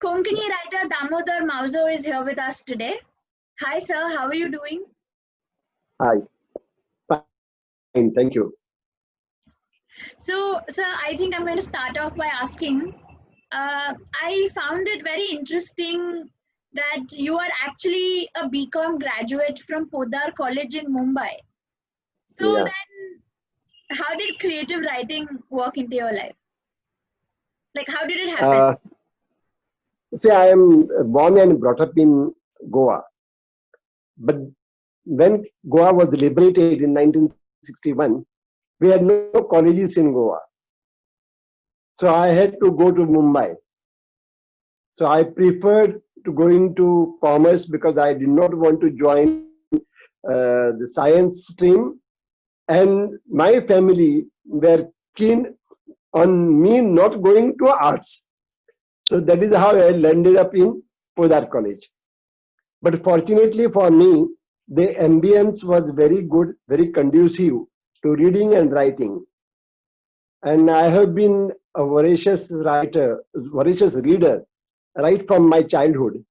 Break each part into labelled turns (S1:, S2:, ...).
S1: Konkani writer Damodar Mauzo is here with us today. Hi, sir. How are you doing?
S2: Hi. Fine, thank you.
S1: So, sir, I think I'm going to start off by asking. I found it very interesting that you are actually a BCom graduate from Podar College in Mumbai. So
S2: Yeah.
S1: then, how did creative writing work into your life? Like, how did it happen?
S2: See, I am born and brought up in Goa. But when Goa was liberated in 1961, we had no colleges in Goa. So I had to go to Mumbai. So I preferred to go into commerce because I did not want to join the science stream. And my family were keen on me not going to arts. So that is how I landed up in Podar College. But fortunately for me, the ambience was very good, very conducive to reading and writing. And I have been a voracious reader, right from my childhood.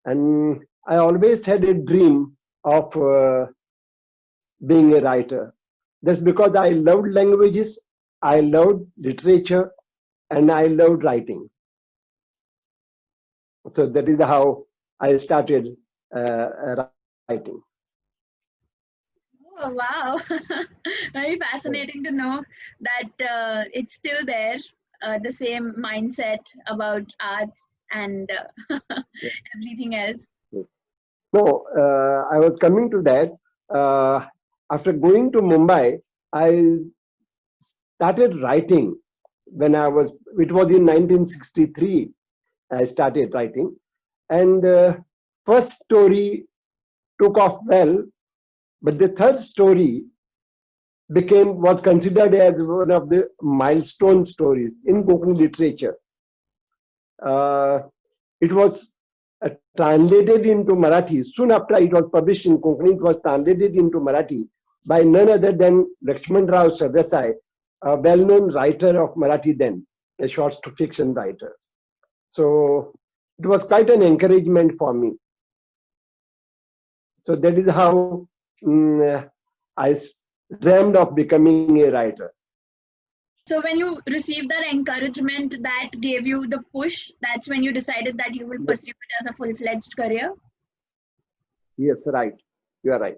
S2: And I always had a dream of being a writer. That's because I loved languages, I loved literature, and I loved writing. So that is how I started writing.
S1: Oh, wow. Very fascinating to know that it's still there, the same mindset about arts and everything else.
S2: No, I was coming to that. After going to Mumbai, I started writing when it was in 1963, I started writing. And first story took off well, but the third story was considered as one of the milestone stories in Konkani literature. It was translated into Marathi. Soon after it was published in Konkani, it was translated into Marathi by none other than Lakshman Rao Sardesai, a well-known writer of Marathi then, a short fiction writer. So it was quite an encouragement for me. So that is how I dreamed of becoming a writer.
S1: So when you received that encouragement that gave you the push, that's when you decided that you will pursue it as a full-fledged career?
S2: Yes, right. You are right.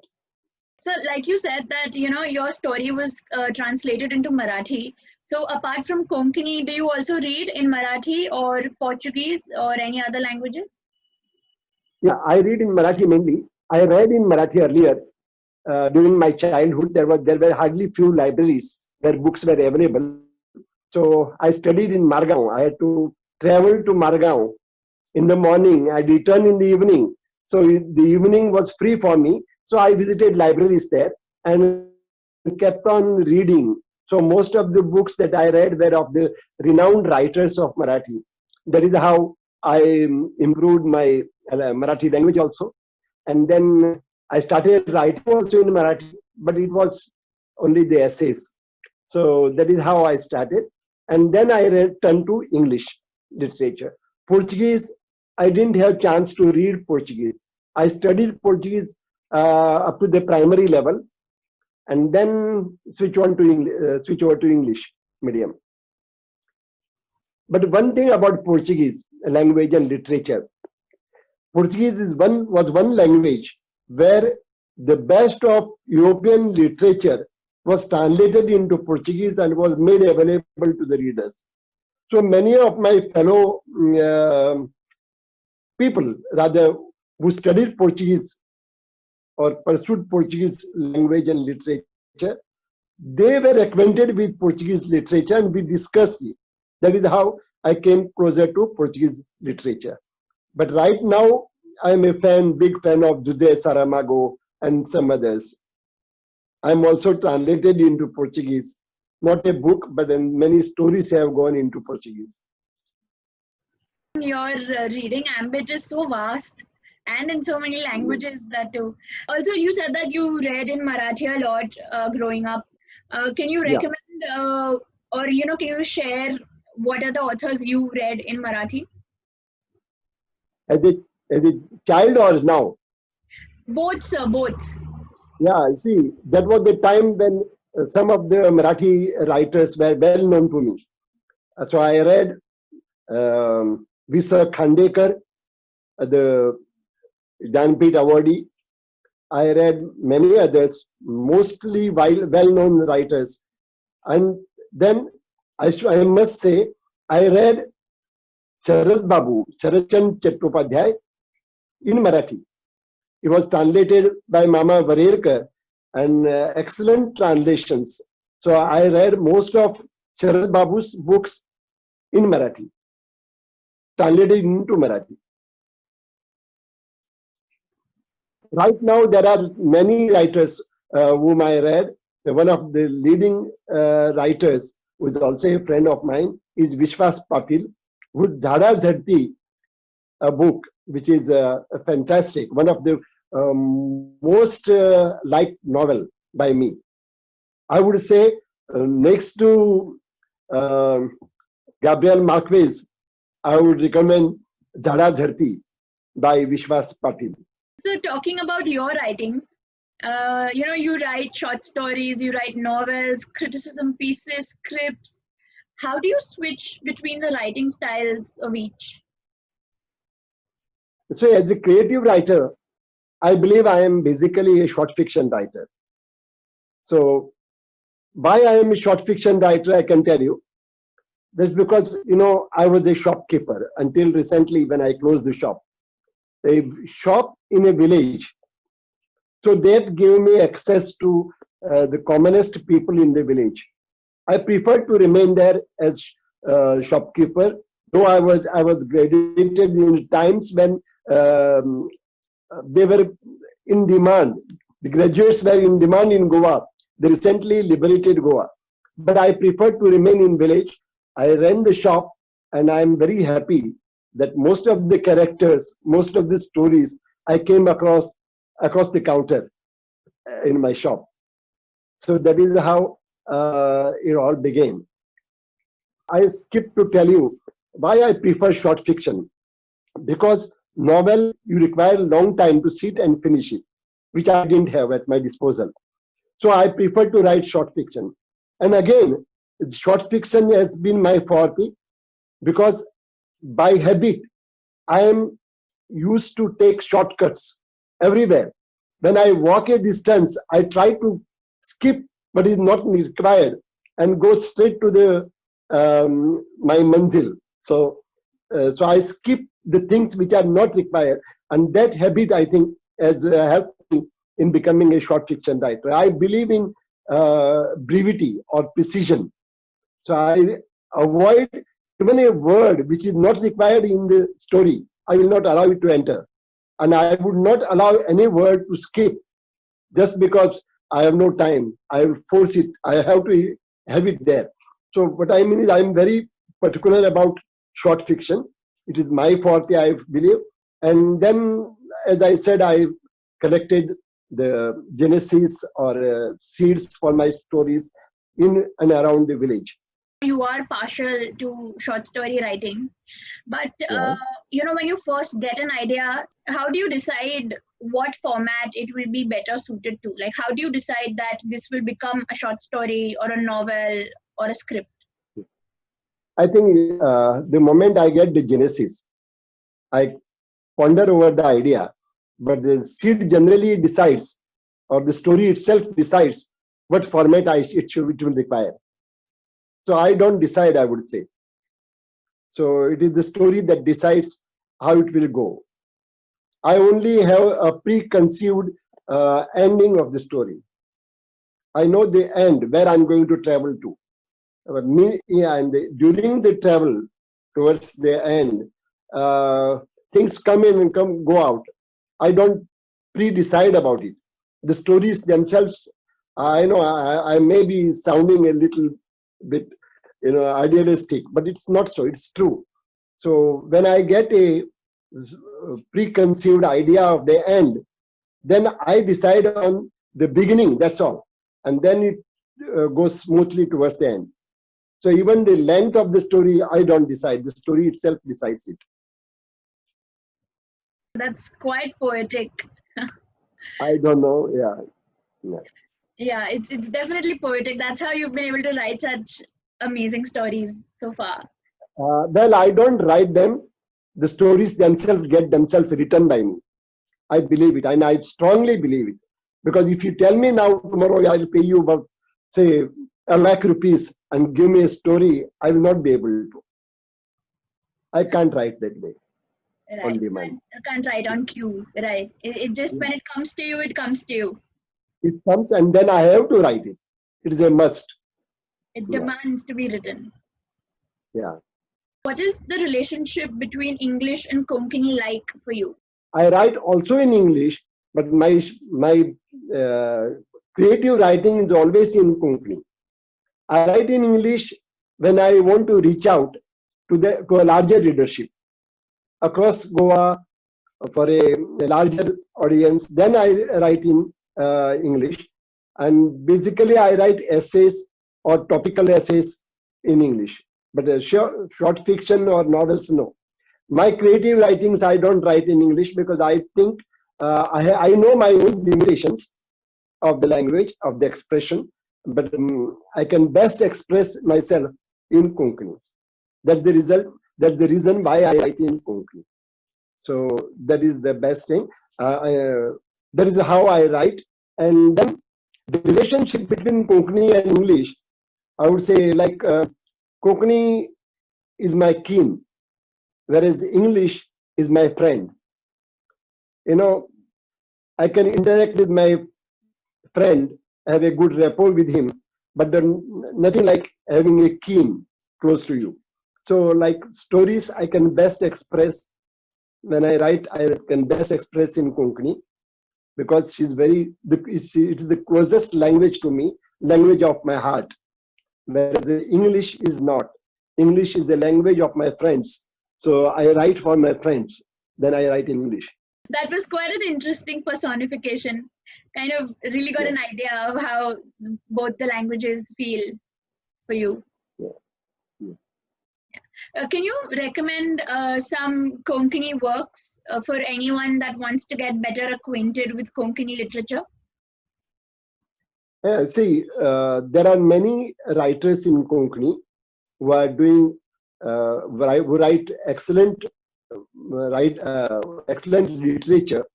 S1: So like you said that, your story was translated into Marathi. So apart from Konkani, do you also read in Marathi or Portuguese or any other languages?
S2: Yeah, I read in Marathi mainly. I read in Marathi earlier. During my childhood, there were hardly few libraries where books were available. So I studied in Margao. I had to travel to Margao in the morning. I returned in the evening. So the evening was free for me. So I visited libraries there and kept on reading. So most of the books that I read were of the renowned writers of Marathi. That is how I improved my Marathi language also. And then I started writing also in Marathi, but it was only the essays. So that is how I started. And then I turned to English literature. Portuguese, I didn't have chance to read Portuguese. I studied Portuguese up to the primary level, and then switch over to English medium. But one thing about Portuguese language and literature, Portuguese was one language where the best of European literature was translated into Portuguese and was made available to the readers. So many of my fellow people, rather, who studied Portuguese or pursued Portuguese language and literature, they were acquainted with Portuguese literature and we discussed it. That is how I came closer to Portuguese literature. But right now, I'm a big fan of José Saramago and some others. I'm also translated into Portuguese. Not a book, but then many stories have gone into Portuguese.
S1: Your reading ambit is so vast and in so many languages that too. Also, you said that you read in Marathi a lot growing up. Can you recommend or can you share what are the authors you read in Marathi?
S2: as a child or now?
S1: Both, sir, both.
S2: Yeah, see, that was the time when some of the Marathi writers were well known to me. So I read Vishwa Khandekar, the Jnanpith Award. I read many others, mostly well-known writers. And then I must say, I read Sharatchand Chattopadhyay in Marathi. It was translated by Mama Varerkar and excellent translations. So I read most of Sharad Babu's books in Marathi, translated into Marathi. Right now, there are many writers whom I read. One of the leading writers, who is also a friend of mine, is Vishwa Patil, whose Jhada Dharti, a book which is fantastic, one of the most liked novel by me. I would say next to Gabriel Marquez, I would recommend Jhada Dharti by Vishwas Patil.
S1: So talking about your writings, you write short stories, you write novels, criticism pieces, scripts. How do you switch between the writing styles of each?
S2: So as a creative writer, I believe I am basically a short fiction writer. So why I am a short fiction writer, I can tell you. That's because, I was a shopkeeper until recently when I closed the shop. A shop in a village. So that gave me access to the commonest people in the village. I preferred to remain there as shopkeeper, though I was graduated in times when they were in demand. The graduates were in demand in Goa. They recently liberated Goa. But I preferred to remain in village. I ran the shop, and I am very happy that most of the characters, most of the stories I came across the counter in my shop. So that is how it all began. I skipped to tell you why I prefer short fiction. Because novel, you require a long time to sit and finish it, which I didn't have at my disposal. So I prefer to write short fiction. And again, short fiction has been my forte because by habit, I am used to take shortcuts everywhere. When I walk a distance, I try to skip what is not required and go straight to the my manzil. So I skip the things which are not required, and that habit, I think, has helped me in becoming a short fiction writer. I believe in brevity or precision. So I avoid even a word which is not required in the story. I will not allow it to enter. And I would not allow any word to skip just because I have no time. I will force it. I have to have it there. So what I mean is I am very particular about short fiction. It is my forte, I believe. And then, as I said, I collected the genesis or seeds for my stories in and around the village.
S1: You are partial to short story writing, but
S2: Yeah.
S1: when you first get an idea, how do you decide what format it will be better suited to? Like, how do you decide that this will become a short story or a novel or a script?
S2: I think the moment I get the genesis, I ponder over the idea, but the seed generally decides, or the story itself decides, what format it will require. So I don't decide, I would say. So it is the story that decides how it will go. I only have a preconceived ending of the story. I know the end, where I'm going to travel to. And during the travel towards the end, things come in and go out. I don't pre-decide about it. The stories themselves, I know I may be sounding a little bit, idealistic, but it's not so. It's true. So when I get a preconceived idea of the end, then I decide on the beginning. That's all, and then it goes smoothly towards the end. So even the length of the story, I don't decide. The story itself decides it.
S1: That's quite poetic.
S2: I don't know. Yeah.
S1: Yeah, it's definitely poetic. That's how you've been able to write such amazing stories so far.
S2: Well, I don't write them. The stories themselves get themselves written by me. I believe it, and I strongly believe it. Because if you tell me now, tomorrow I'll pay you about, say, 1 lakh rupees and give me a story, I will not be able to. I can't write that way on
S1: Right.
S2: demand.
S1: Can't write on cue. Right. It just, when it comes to you, it comes to you.
S2: It comes and then I have to write it. It is a must.
S1: It
S2: Yeah.
S1: demands to be written.
S2: Yeah.
S1: What is the relationship between English and Konkani like for you?
S2: I write also in English, but my creative writing is always in Konkani. I write in English when I want to reach out to a larger readership across Goa for a larger audience. Then I write in English, and basically I write essays or topical essays in English. But short fiction or novels, no. My creative writings I don't write in English because I think I know my own limitations of the language, of the expression, but I can best express myself in Konkani. That's the result. That's the reason why I write in Konkani. So that is the best thing. That is how I write. And then the relationship between Konkani and English, I would say, like Konkani is my kin, whereas English is my friend. You know, I can interact with my friend, have a good rapport with him, but then nothing like having a kin close to you. So, like stories, I can best express when I write. I can best express in Konkani because it is the closest language to me, language of my heart. Whereas English is not. English is the language of my friends. So I write for my friends. Then I write in English.
S1: That was quite an interesting personification. Kind of really got an idea of how both the languages feel for you. Can you recommend some Konkani works for anyone that wants to get better acquainted with Konkani literature?
S2: See, there are many writers in Konkani who are doing, who write excellent, excellent literature.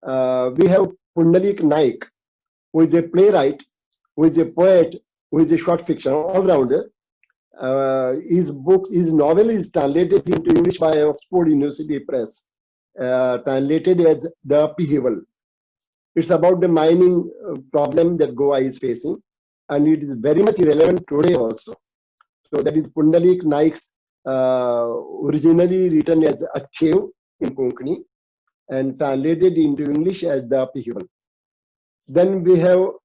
S2: We have Pundalik Naik, who is a playwright, who is a poet, who is a short fiction all-rounder. His novel is translated into English by Oxford University Press, translated as The Upheaval. It's about the mining problem that Goa is facing, and it is very much relevant today also. So that is Pundalik Naik's originally written as Achev in Konkani and translated into English as The Upheaval. Then we have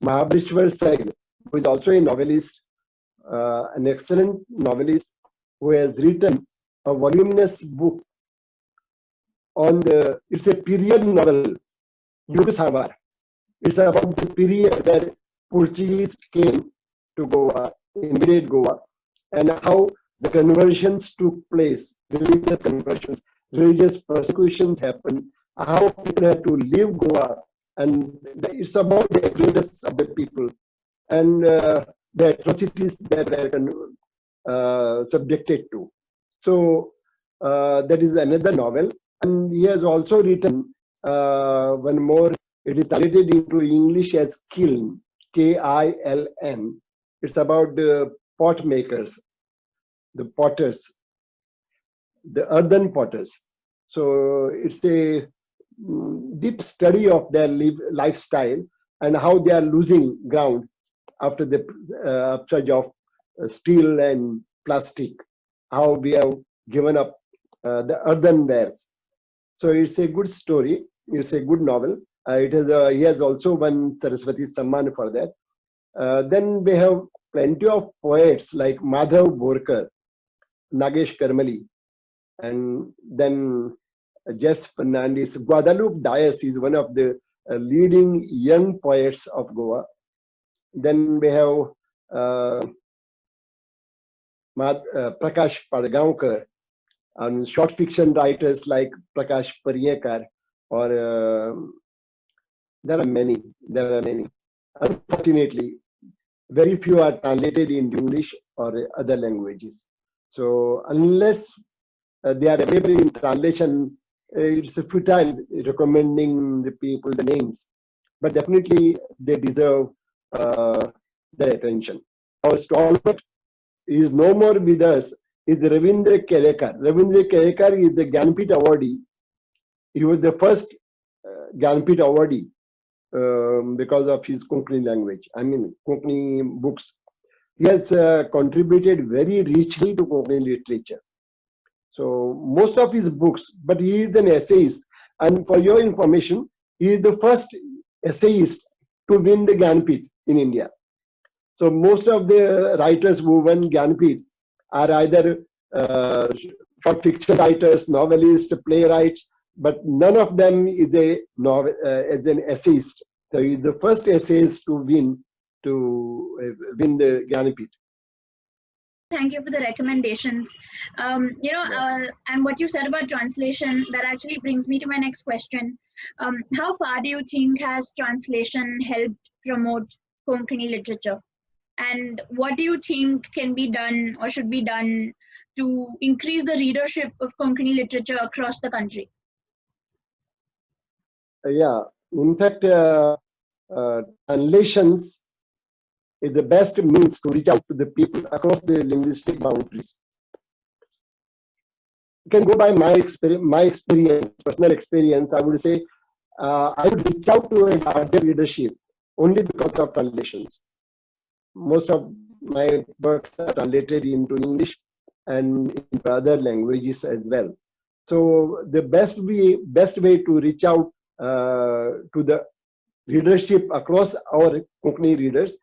S2: Mahabrishwar Sail, who is also a novelist, an excellent novelist who has written a voluminous book on it's a period novel, Yugoslav. It's about the period where Portuguese came to Goa, invaded Goa, and how the conversions took place, religious conversions, religious persecutions happened, how people had to leave Goa, and it's about the exodus of the people and the atrocities that were subjected to. So that is another novel, and he has also written one more. It is translated into English as Kiln, K-I-L-N. It's about the pot makers, the potters, the earthen potters. So it's a deep study of their lifestyle and how they are losing ground after the upsurge of steel and plastic, how we have given up the earthenwares. So it's a good story. It's a good novel. He has also won Saraswati Samman for that. Then we have plenty of poets like Madhav Borkar, Nagesh Karmali, and then Jess Fernandez. Guadalupe Dias is one of the leading young poets of Goa. Then we have Prakash Padgaonkar, and short fiction writers like Prakash Pariyakar, or there are many. Unfortunately, very few are translated into English or other languages. So unless they are available in translation, it's futile recommending the people the names. But definitely they deserve their attention. Our stalwart is no more with us, is Ravindra Kelekar. Ravindra Kelekar is the Jnanpith awardee. He was the first Jnanpith awardee because of his Konkani language. I mean, Konkani books. He has contributed very richly to Konkani literature. So most of his books, but he is an essayist. And for your information, he is the first essayist to win the Jnanpith in India. So most of the writers who won Jnanpith are either short fiction writers, novelists, playwrights, but none of them is a as an essayist. So he is the first essayist to win the Jnanpith.
S1: Thank you for the recommendations. And what you said about translation, that actually brings me to my next question. How far do you think has translation helped promote Konkani literature? And what do you think can be done or should be done to increase the readership of Konkani literature across the country?
S2: Yeah, in fact, translations is the best means to reach out to the people across the linguistic boundaries. You can go by my experience, personal experience. I would say I would reach out to a larger readership only because of translations. Most of my works are translated into English and into other languages as well. So the best way to reach out to the readership across our Konkani readers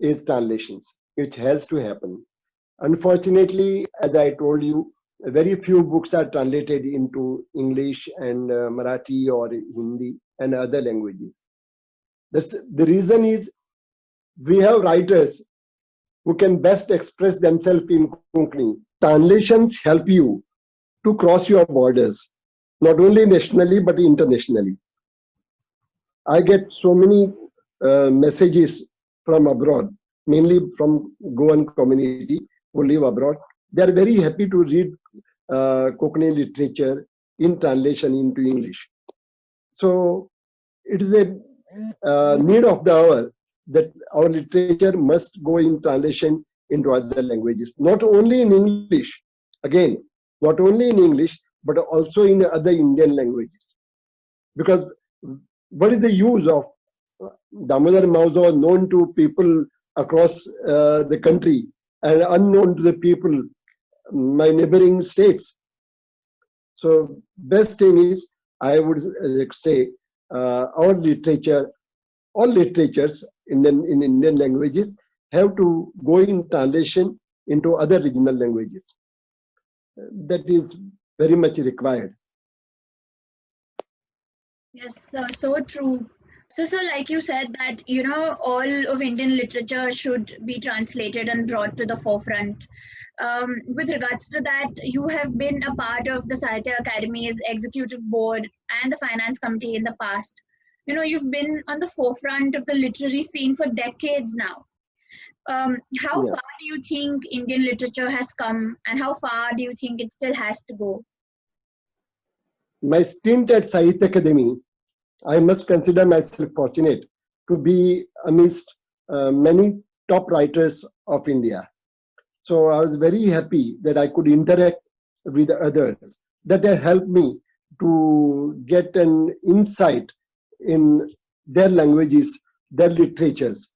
S2: is translations, which has to happen. Unfortunately, as I told you, very few books are translated into English and Marathi or Hindi and other languages. The reason is we have writers who can best express themselves in Konkani. Translations help you to cross your borders, not only nationally but internationally. I get so many messages from abroad, mainly from Goan community who live abroad. They are very happy to read Konkani literature in translation into English. So it is a need of the hour that our literature must go in translation into other languages, not only in English, again, not only in English, but also in other Indian languages. Because what is the use of Damodar Mauzo known to people across the country and unknown to the people, my neighboring states? So best thing is, I would say, our literature, all literatures in Indian languages have to go in translation into other regional languages. That is very much required.
S1: Yes, so true. So, like you said that, all of Indian literature should be translated and brought to the forefront. With regards to that, you have been a part of the Sahitya Akademi's executive board and the finance committee in the past. You've been on the forefront of the literary scene for decades now. How far do you think Indian literature has come, and how far do you think it still has to go?
S2: My stint at Sahitya Akademi, I must consider myself fortunate to be amidst many top writers of India. So I was very happy that I could interact with others. That has helped me to get an insight in their languages, their literatures.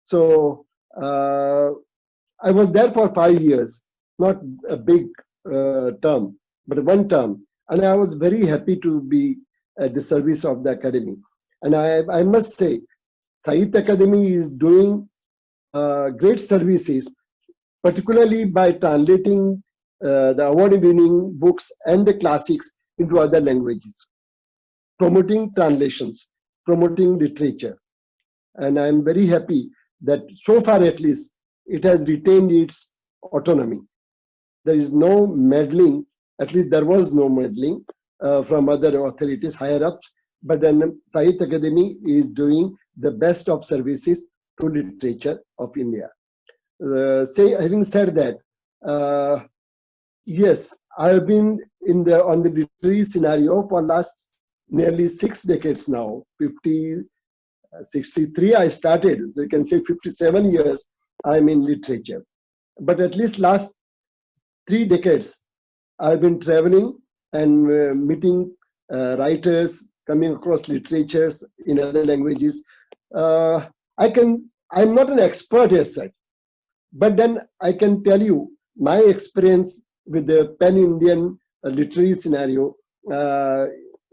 S2: So I was there for 5 years, not a big term, but one term. And I was very happy to be at the service of the academy. And I must say, Sahitya Akademi is doing great services, particularly by translating the award-winning books and the classics into other languages, promoting translations, promoting literature. And I'm very happy that so far at least, it has retained its autonomy. There is no meddling At least there was no meddling from other authorities higher ups. But then Sahitya Akademi is doing the best of services to literature of India. Having said that, yes, I have been on the literary scenario for last nearly 6 decades now. 63 I started, so you can say 57 years I'm in literature. But at least last 3 decades, I've been traveling and meeting writers, coming across literatures in other languages. I'm not an expert as such, but then I can tell you my experience with the pan-Indian literary scenario.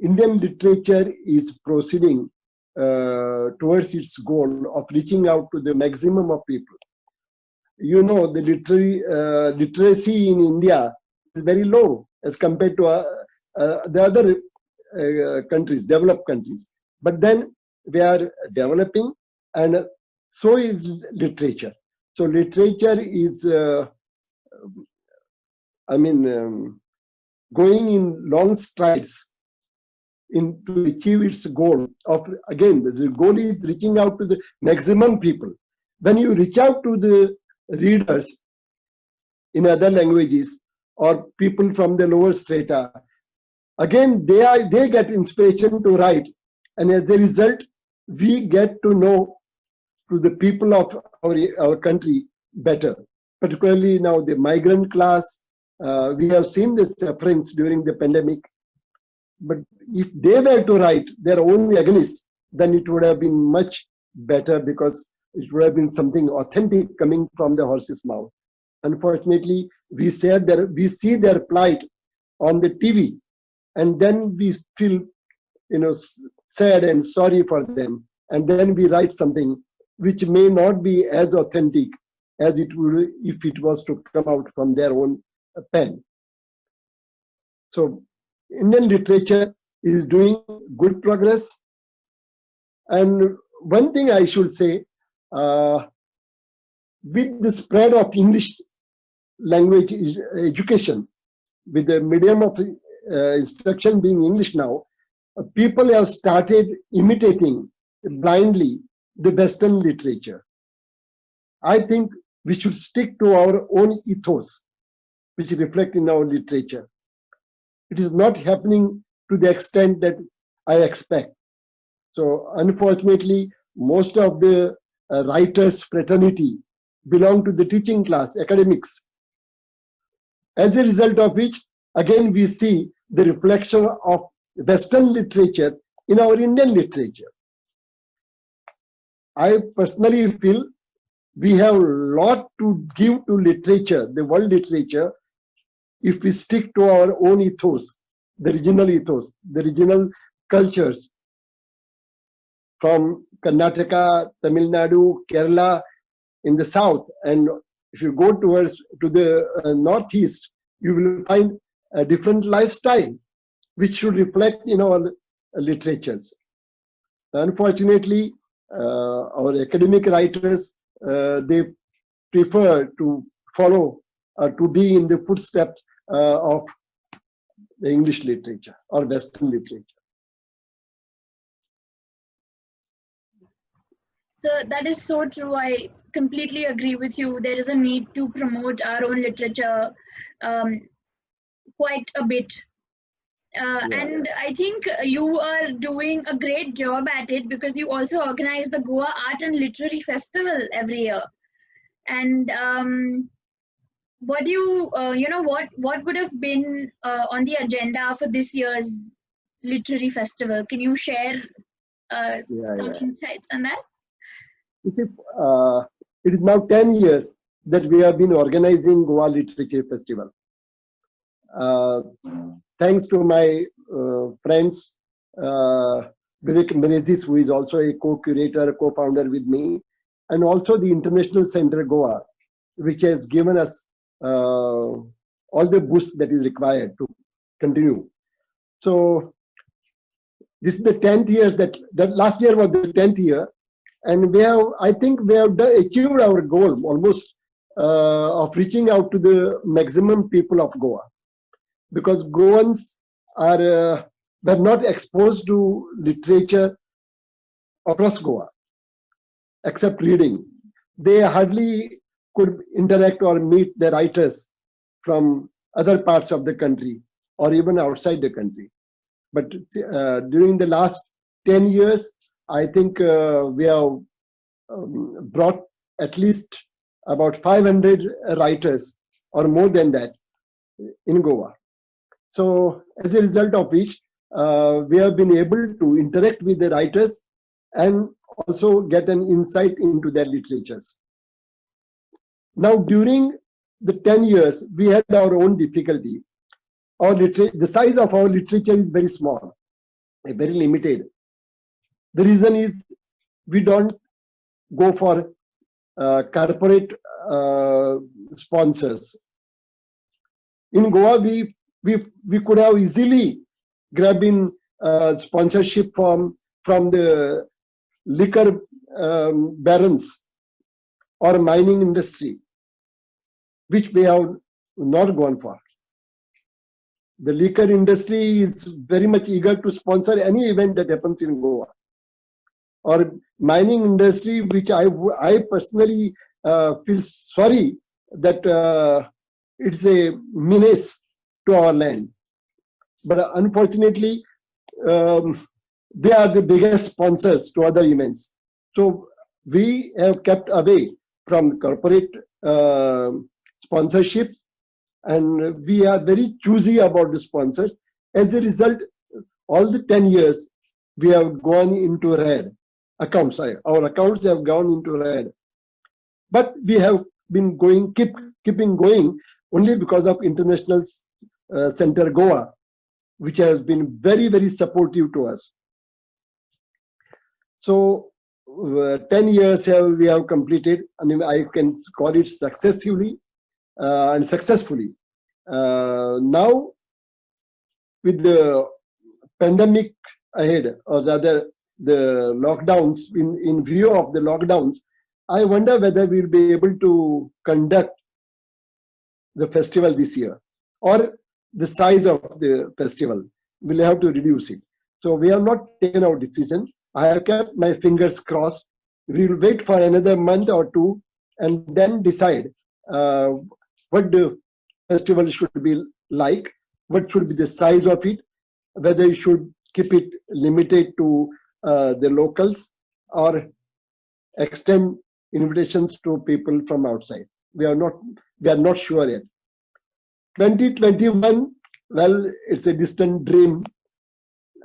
S2: Indian literature is proceeding towards its goal of reaching out to the maximum of people. You know, the literacy in India is very low as compared to the other countries, developed countries. But then we are developing, and so is literature. So literature is, going in long strides to achieve its goal of, again, the goal is reaching out to the maximum people. When you reach out to the readers in other languages or people from the lower strata, again, they get inspiration to write. And as a result, we get to know to the people of our country better, particularly now the migrant class. We have seen the sufferings during the pandemic. But if they were to write their own agonies, then it would have been much better, because it would have been something authentic coming from the horse's mouth. Unfortunately, we see their plight on the TV, and then we feel, sad and sorry for them, and then we write something which may not be as authentic as it would if it was to come out from their own pen. So Indian literature is doing good progress. And one thing I should say, with the spread of English language education, with the medium of instruction being English now, people have started imitating blindly the Western literature. I think we should stick to our own ethos, which reflect in our literature. It is not happening to the extent that I expect. So unfortunately, most of the writers' fraternity belong to the teaching class, academics. As a result of which, again, we see the reflection of Western literature in our Indian literature. I personally feel we have a lot to give to literature, the world literature, if we stick to our own ethos, the regional cultures from Karnataka, Tamil Nadu, Kerala in the south. And if you go to the northeast, you will find a different lifestyle, which should reflect in our literatures. Unfortunately, our academic writers, they prefer to follow, to be in the footsteps of the English literature or Western literature.
S1: So that is so true. I completely agree with you. There is a need to promote our own literature quite a bit. And I think you are doing a great job at it, because you also organize the Goa Art and Literary Festival every year. And what do you, what would have been on the agenda for this year's literary festival? Can you share some insights on that?
S2: It is now 10 years that we have been organizing Goa Literature Festival. Thanks to my friends, Vivek Menezes, who is also a co-curator, co-founder with me, and also the International Center Goa, which has given us all the boost that is required to continue. So this is the 10th year that last year was the 10th year, and I think we have achieved our goal almost of reaching out to the maximum people of Goa. because Goans were not exposed to literature across Goa, except reading. They hardly could interact or meet the writers from other parts of the country or even outside the country. But during the last 10 years, I think we have brought at least about 500 writers or more than that in Goa. So as a result of which, we have been able to interact with the writers and also get an insight into their literatures. Now, during the 10 years, we had our own difficulty. The size of our literature is very small, very limited. The reason is we don't go for corporate sponsors. In Goa, we could have easily grabbed in sponsorship from the liquor barons or mining industry, which we have not gone for. The liquor industry is very much eager to sponsor any event that happens in Goa. Or mining industry, which I personally feel sorry that it's a menace to our land. But unfortunately, they are the biggest sponsors to other events. So we have kept away from corporate sponsorship, and we are very choosy about the sponsors. As a result, all the 10 years, we have gone into red accounts. Our accounts have gone into red. But we have been keeping going only because of International Center Goa, which has been very, very supportive to us. So 10 years we have completed, and I can call it successfully and successfully. Now, with the pandemic ahead, or rather the lockdowns, in view of the lockdowns, I wonder whether we'll be able to conduct the festival this year, or the size of the festival. We'll have to reduce it. So we have not taken our decision. I have kept my fingers crossed. We will wait for another month or two and then decide what the festival should be like, what should be the size of it, whether you should keep it limited to the locals or extend invitations to people from outside. We are not sure yet. 2021, well, it's a distant dream.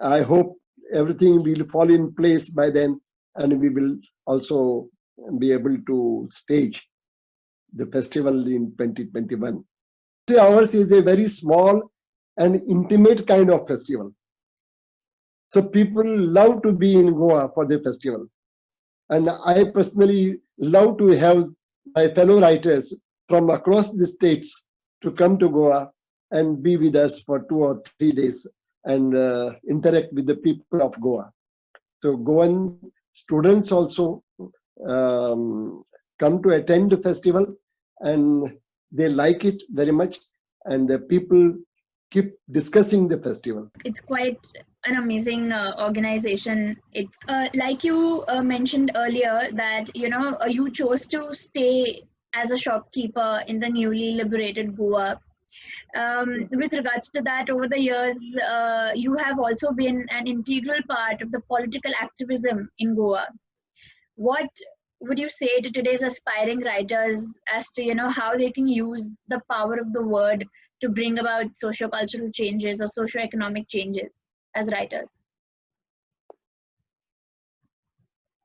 S2: I hope everything will fall in place by then, and we will also be able to stage the festival in 2021. Ours is a very small and intimate kind of festival. So people love to be in Goa for the festival. And I personally love to have my fellow writers from across the states to come to Goa and be with us for 2 or 3 days and interact with the people of Goa. So Goan students also come to attend the festival, and they like it very much, and the people keep discussing the festival.
S1: It's quite an amazing organization. It's like you mentioned earlier that you chose to stay as a shopkeeper in the newly liberated Goa. With regards to that, over the years, you have also been an integral part of the political activism in Goa. What would you say to today's aspiring writers as to how they can use the power of the word to bring about socio-cultural changes or socio-economic changes as writers?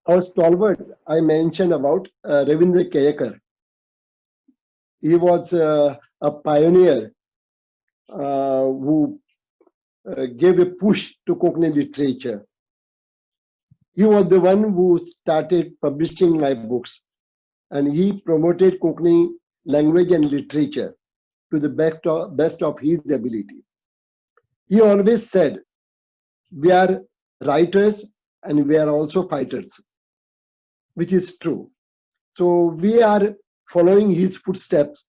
S2: Our stalwart, I mentioned about Ravindra Kayakar. He was a pioneer who gave a push to Konkani literature. He was the one who started publishing my books, and he promoted Konkani language and literature to the best of his ability. He always said, we are writers and we are also fighters, which is true. So we are following his footsteps,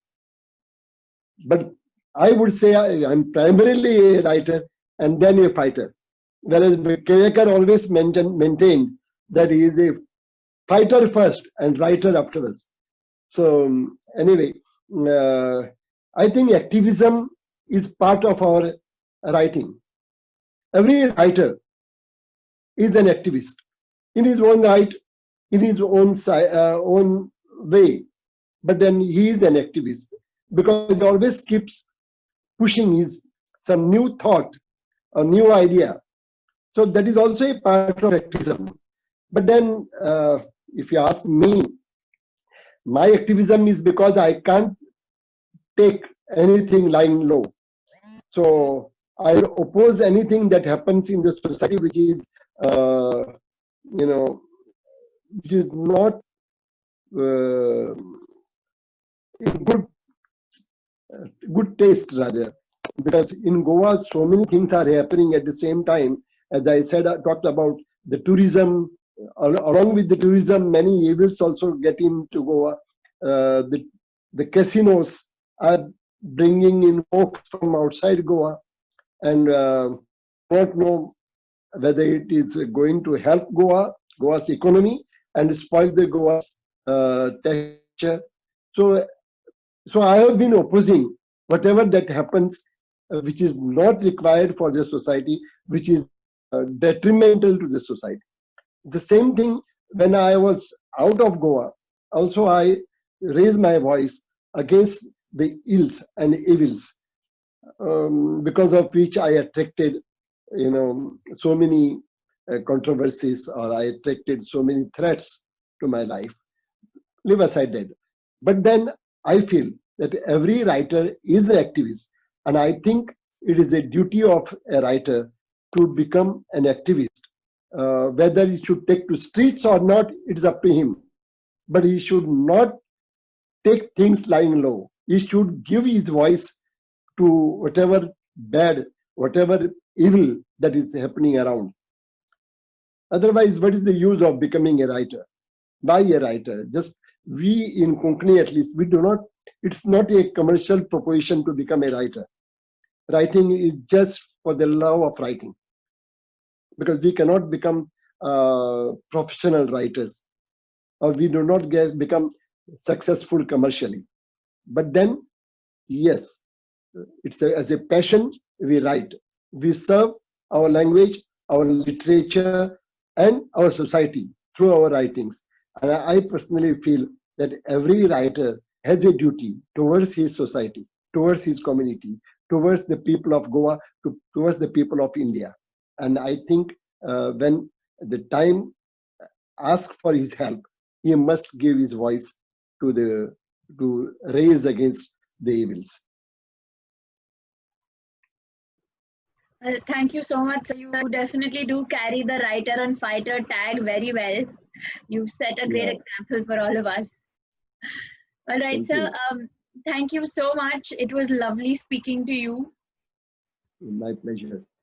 S2: but I would say I'm primarily a writer and then a fighter. Whereas Kayakar always maintained that he is a fighter first and writer afterwards. So anyway, I think activism is part of our writing. Every writer is an activist in his own right, in his own way. But then he is an activist because he always keeps pushing his some new thought, a new idea. So that is also a part of activism. But then, if you ask me, my activism is because I can't take anything lying low. So I oppose anything that happens in the society which is, which is not in good taste rather. Because in Goa, so many things are happening at the same time. As I said, I talked about the tourism. Along with the tourism, many evils also get into Goa. The casinos are bringing in folks from outside Goa, and don't know whether it is going to help Goa's economy, and spoil the Goa's texture. So I have been opposing whatever that happens, which is not required for the society, which is detrimental to the society. The same thing when I was out of Goa. Also, I raised my voice against the ills and evils, because of which I attracted, so many controversies, or I attracted so many threats to my life. Leave aside that. But then I feel that every writer is an activist, and I think it is a duty of a writer to become an activist. Whether he should take to streets or not, it's up to him. But he should not take things lying low. He should give his voice to whatever bad, whatever evil that is happening around. Otherwise, what is the use of becoming a writer? Why a writer? Just we in Konkani, at least, we do not, it's not a commercial proposition to become a writer. Writing is just for the love of writing. Because we cannot become professional writers, or we do not become successful commercially. But then, yes, it's as a passion, we write. We serve our language, our literature, and our society through our writings. And I personally feel that every writer has a duty towards his society, towards his community, towards the people of Goa, towards the people of India. And I think when the time asks for his help, he must give his voice to raise against the evils.
S1: Thank you so much. You definitely do carry the writer and fighter tag very well. You set a great example for all of us. All right, sir. Thank you so much. It was lovely speaking to you.
S2: My pleasure.